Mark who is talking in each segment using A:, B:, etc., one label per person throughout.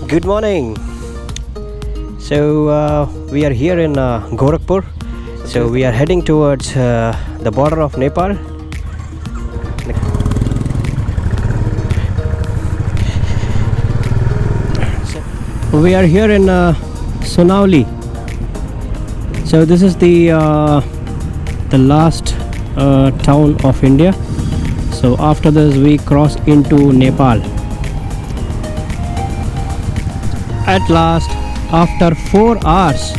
A: Good morning. So we are here in Gorakpur. So we are heading towards the border of Nepal. We are here in Sonauli. So this is the last town of India. So after this we cross into Nepal. At last, after 4 hours,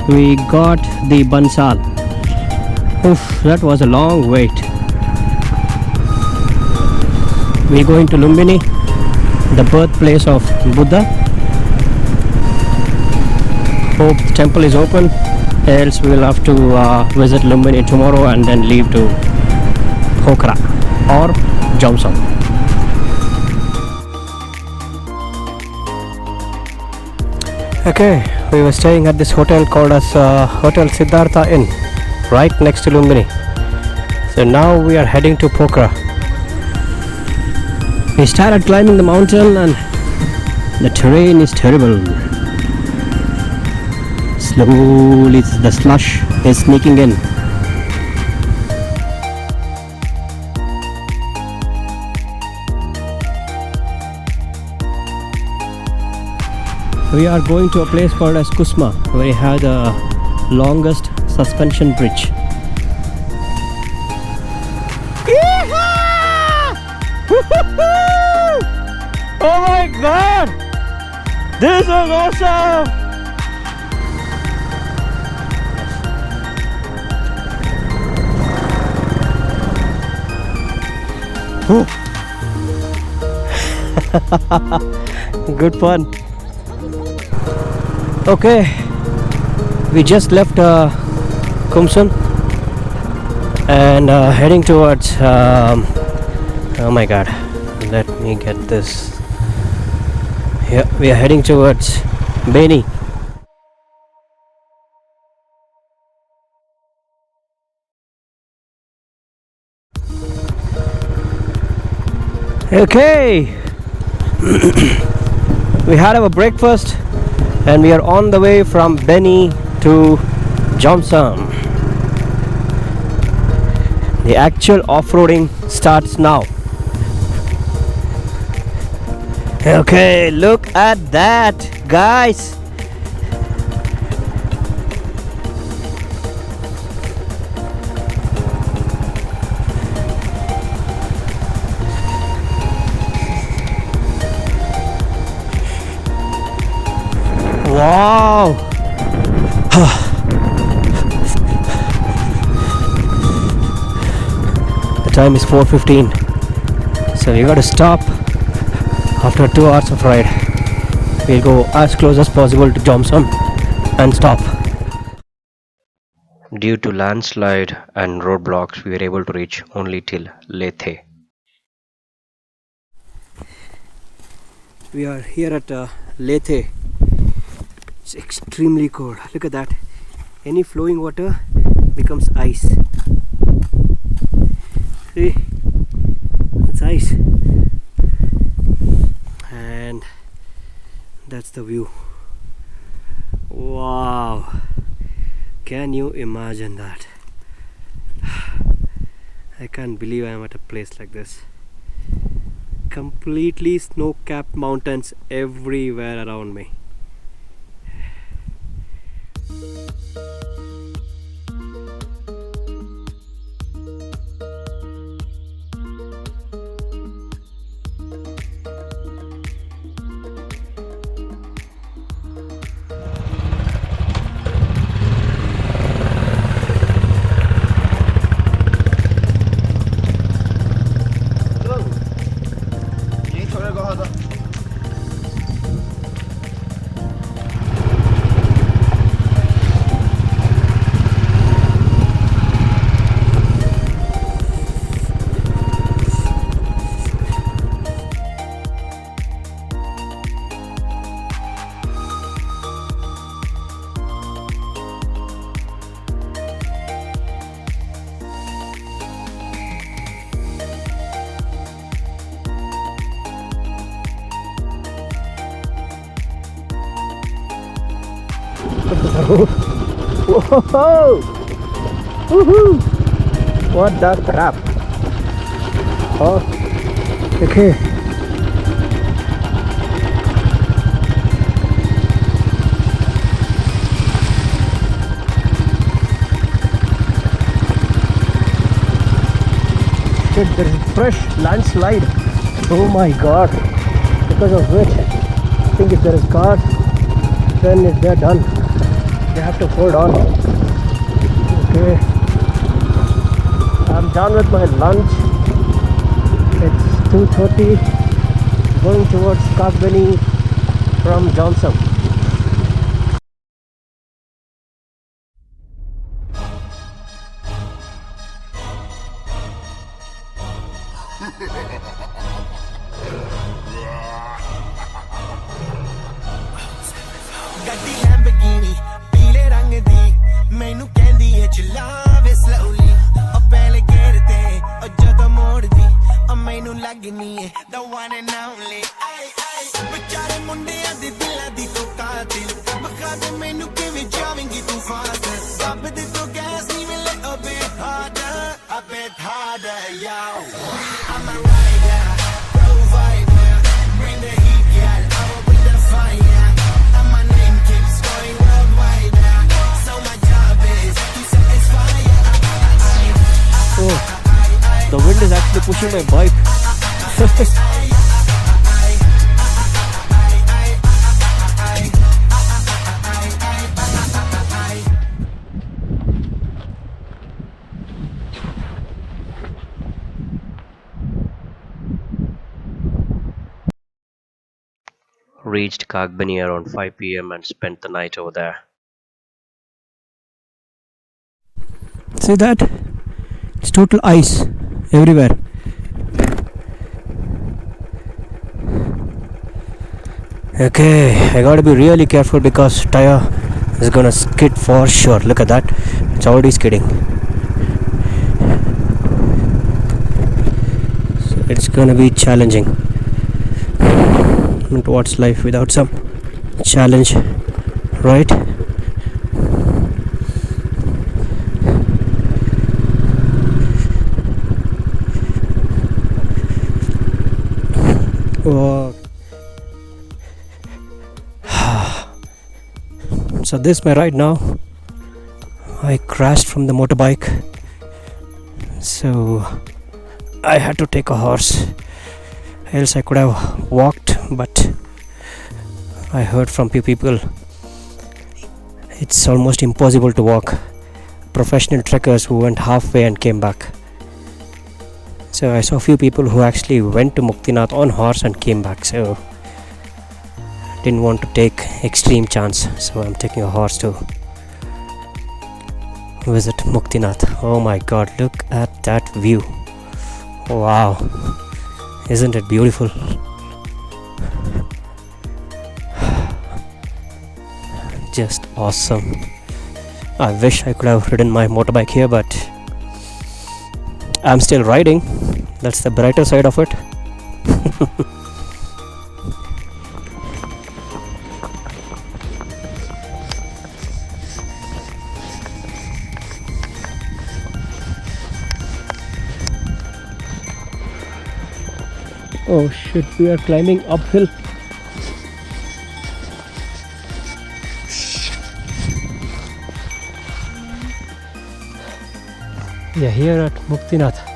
A: we got the Bansal. Oof, that was a long wait. We're going to Lumbini, the birthplace of Buddha. Hope the temple is open, else we will have to visit Lumbini tomorrow and then leave to Pokhara or Jomsom. Okay, we were staying at this hotel called as Hotel Siddhartha Inn, right next to Lumbini. So now we are heading to Pokhara. We started climbing the mountain and the terrain is terrible. Slowly the slush is sneaking in. We are going to a place called as Kusma, where we have the longest suspension bridge. Oh my god! This was awesome! Good fun. Okay, we just left Kumsun and heading towards oh my god, let me get this. Here we are heading towards Beni. Okay. We had our breakfast and we are on the way from Beni to Jomsom. The actual off-roading starts now. Okay, look at that, guys. Wow! The time is 4:15, so you got to stop after 2 hours of ride. We'll go as close as possible to Jomsom and stop. Due to landslide and roadblocks, we were able to reach only till Lethe. We are here at Lethe. It's extremely cold. Look at that. Any flowing water becomes ice. See? It's ice. And that's the view. Wow. Can you imagine that? I can't believe I am at a place like this. Completely snow-capped mountains everywhere around me. Look at the road. Whoa! Woohoo! What the crap? Oh, okay. Shit, there is a fresh landslide. Oh my god. Because of which, I think if there is cars, then they're done. They have to hold on. Okay. I'm done with my lunch. It's 2:30. Going towards Kagbeni from Johnson.
B: ਗੱਡੀ Lamborghini ਪੀਲੇ ਰੰਗ ਦੀ ਮੈਨੂੰ ਕਹਿੰਦੀ ਏ ਚਲਾਵੇ slowly ਉਹ ਪਹਿਲੇ ਗੇਰ ਤੇ ਉਹ ਜਦੋਂ ਮੋੜਦੀ ਉਹ ਮੈਨੂੰ ਲੱਗਨੀ ਏ the one and only ਵਿਚਾਰੇ ਮੁੰਡਿਆਂ ਦੇ ਦਿਲਾਂ ਦੀ ਤੂੰ ਕਾਤਿਲ ਬਖਾ ਦੇ ਮੈਨੂੰ ਕਿਵੇਂ ਜਾਵੇਂਗੀ ਤੂੰ ਫਾਸਟ ਰੱਬ ਦੇ ਤੋਂ ਗੈਸ ਨਹੀਂ ਮਿਲੇ a bit harder yo I'm a rider provider bring the heat girl I will bring the fire and my name keeps going worldwide so my job is to satisfy
A: Oh, the wind is actually pushing my bike. Reached Kagbeni around 5 p.m. and spent the night over there. See that? It's total ice everywhere. Okay, I gotta be really careful because tire is gonna skid for sure. Look at that, it's already skidding. So it's gonna be challenging. And what's life without some challenge, right? Oh. So this my ride now. I crashed from the motorbike, so I had to take a horse, else I could have walked, but I heard from few people it's almost impossible to walk. Professional trekkers who went halfway and came back. So I saw a few people who actually went to Muktinath on horse and came back, so didn't want to take extreme chance, so I'm taking a horse to visit Muktinath. Oh my god, look at that view. Wow, isn't it beautiful? Just awesome. I wish I could have ridden my motorbike here, but I'm still riding. That's the brighter side of it. Oh shit, we are climbing uphill. We are here at Muktinath.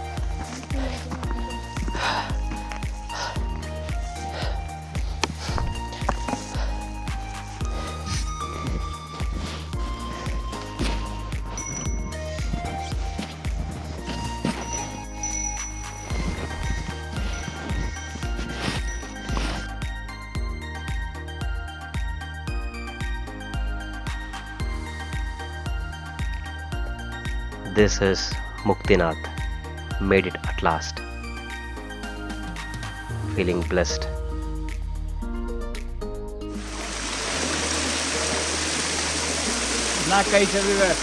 A: This is Muktinath. Made it at last. Feeling blessed. Black ice everywhere.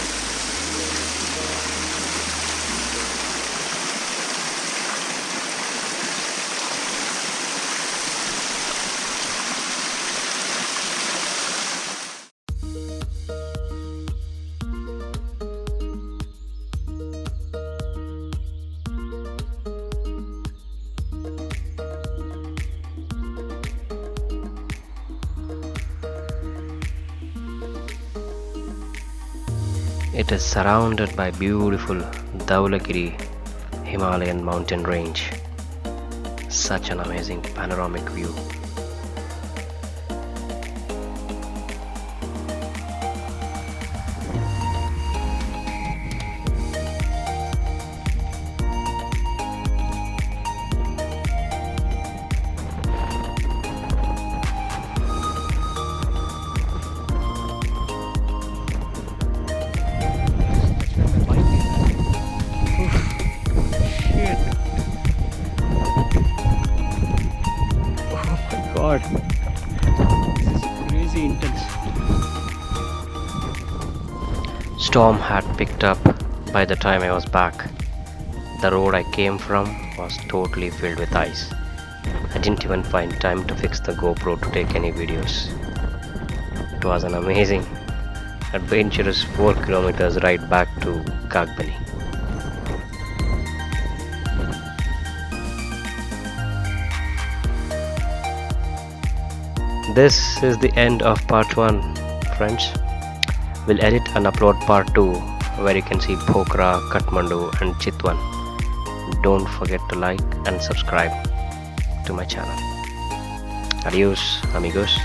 A: It is surrounded by beautiful Dhaulagiri Himalayan mountain range. Such an amazing panoramic view. God, this is crazy intense. Storm had picked up by the time I was back. The road I came from was totally filled with ice. I didn't even find time to fix the GoPro to take any videos. It was an amazing, adventurous 4 kilometers ride back to Kagbeni. This is the end of part 1, friends. We'll edit and upload part 2 where you can see Pokhara, Kathmandu and Chitwan. Don't forget to like and subscribe to my channel. Adios amigos.